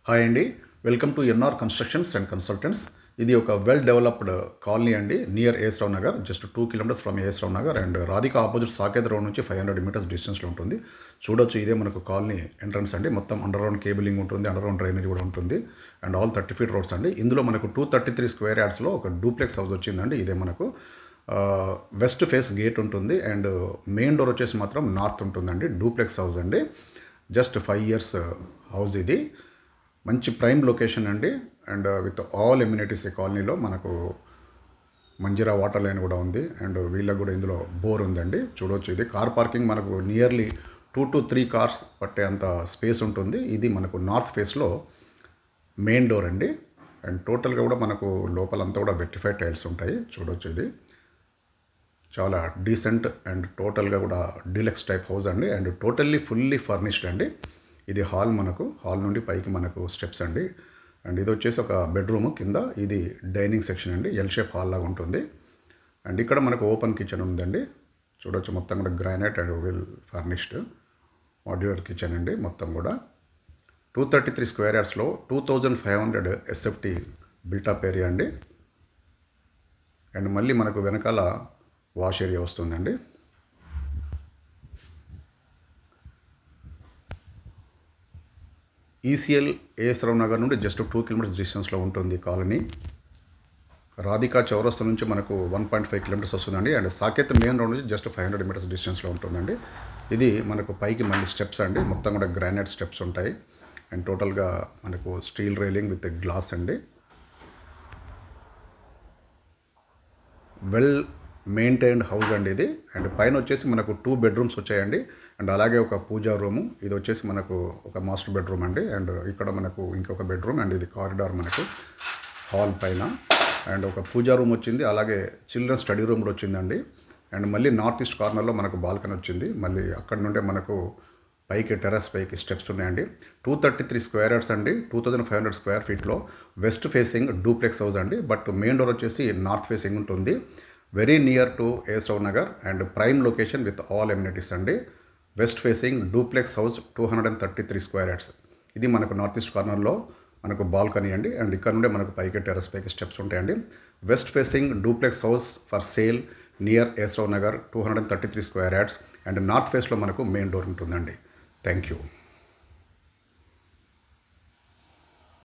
Hi అండి, welcome to NR constructions and consultants. ఇది ఒక వెల్ డెవలప్డ్ కాలనీ అండి, near AS Rao Nagar, just 2 kilometres from AS Rao Nagar and Radhika opposite Saket road నుంచి 500 metres డిస్టెన్స్లో ఉంటుంది. చూడొచ్చు, ఇదే మనకు కాలనీ ఎంట్రన్స్ అండి. మొత్తం అండర్ గ్రౌండ్ కేబులింగ్ ఉంటుంది, అండర్ గ్రౌండ్ డ్రైనేజ్ కూడా ఉంటుంది అండ్ ఆల్ 30 ఫీట్ రోడ్స్ అండి. ఇందులో మనకు 233 స్క్వేర్ యార్డ్స్లో ఒక డూప్లెక్స్ హౌస్ వచ్చిందండి. ఇదే మనకు వెస్ట్ ఫేస్ గేట్ ఉంటుంది అండ్ మెయిన్ డోర్ వచ్చేసి మాత్రం నార్త్ ఉంటుందండి. డూప్లెక్స్ హౌస్ అండి, జస్ట్ 5 years హౌస్. ఇది మంచి ప్రైమ్ లొకేషన్ అండి అండ్ విత్ ఆల్ ఎమ్యూనిటీస్. ఈ కాలనీలో మనకు మంజీరా వాటర్ లైన్ కూడా ఉంది అండ్ వీళ్ళకి కూడా ఇందులో బోర్ ఉందండి. చూడవచ్చు, ఇది కార్ పార్కింగ్ మనకు నియర్లీ 2 to 3 కార్స్ పట్టే అంత స్పేస్ ఉంటుంది. ఇది మనకు నార్త్ ఫేస్లో మెయిన్ డోర్ అండి అండ్ టోటల్గా కూడా మనకు లోపలంతా కూడా వెట్రిఫైడ్ టైల్స్ ఉంటాయి. చూడవచ్చు, ఇది చాలా డీసెంట్ అండ్ టోటల్గా కూడా డీలక్స్ టైప్ హౌస్ అండి అండ్ టోటల్లీ ఫుల్లీ ఫర్నిష్డ్ అండి. ఇది హాల్, మనకు హాల్ నుండి పైకి మనకు స్టెప్స్ అండి అండ్ ఇది వచ్చేసి ఒక బెడ్రూమ్ కింద. ఇది డైనింగ్ సెక్షన్ అండి, ఎల్ షేప్ హాల్ లాగా ఉంటుంది అండ్ ఇక్కడ మనకు ఓపెన్ కిచెన్ ఉందండి. చూడవచ్చు, మొత్తం కూడా granite and well furnished modular kitchen అండి. మొత్తం కూడా 233 స్క్వేర్ యార్డ్స్లో 2500 SFT బిల్టప్ ఏరియా అండి అండ్ మళ్ళీ మనకు వెనకాల వాష్ ఏరియా వస్తుందండి. ఈసీఎల్ ఏఎస్ రావు నగర్ నుండి జస్ట్ 2 కిలోమీటర్స్ డిస్టెన్స్లో ఉంటుంది కాలనీ. రాధికా చౌరస్తా నుంచి మనకు 1.5 కిలోమీటర్స్ వస్తుందండి అండ్ సాకేత్ మెయిన్ రోడ్ నుంచి జస్ట్ 500 మీటర్స్ డిస్టెన్స్లో ఉంటుందండి. ఇది మనకు పైకి మళ్ళీ స్టెప్స్ అండి, మొత్తం కూడా గ్రానైట్ స్టెప్స్ ఉంటాయి అండ్ టోటల్గా మనకు స్టీల్ రైలింగ్ విత్ గ్లాస్ అండి. వెల్ మెయింటైన్డ్ హౌస్ అండి ఇది అండ్ పైన వచ్చేసి మనకు 2 బెడ్రూమ్స్ వచ్చాయండి అండ్ అలాగే ఒక పూజా రూము. ఇది వచ్చేసి మనకు ఒక మాస్టర్ బెడ్రూమ్ అండి అండ్ ఇక్కడ మనకు ఇంకొక బెడ్రూమ్ అండ్ ఇది కారిడార్ మనకు హాల్ పైన అండ్ ఒక పూజా రూమ్ వచ్చింది. అలాగే చిల్డ్రన్ స్టడీ రూమ్ కూడా వచ్చిందండి అండ్ మళ్ళీ నార్త్ ఈస్ట్ కార్నర్లో మనకు బాల్కనీ వచ్చింది. మళ్ళీ అక్కడ నుండే మనకు పైకి టెర్రస్ పైకి స్టెప్స్ ఉన్నాయండి. 233 స్క్వేర్ యార్డ్స్ అండి, 2500 స్క్వేర్ ఫీట్లో వెస్ట్ ఫేసింగ్ డూప్లెక్స్ హౌస్ అండి. బట్ మెయిన్ డోర్ వచ్చేసి నార్త్ ఫేసింగ్ ఉంటుంది. Very near to A S Rao Nagar and prime location with all amenities అండి. West facing duplex house 233 square yards. ఇది మనకు నార్త్ ఈస్ట్ కార్నర్లో మనకు బాల్కనీ అండి అండ్ ఇక్కడ నుండే మనకు పైకి టెర్రస్ పైకి స్టెప్స్ ఉంటాయండి. West facing duplex house for sale near AS Rao Nagar 233 square yards and north ఫేస్లో మనకు మెయిన్ డోర్ ఉంటుందండి. Thank you.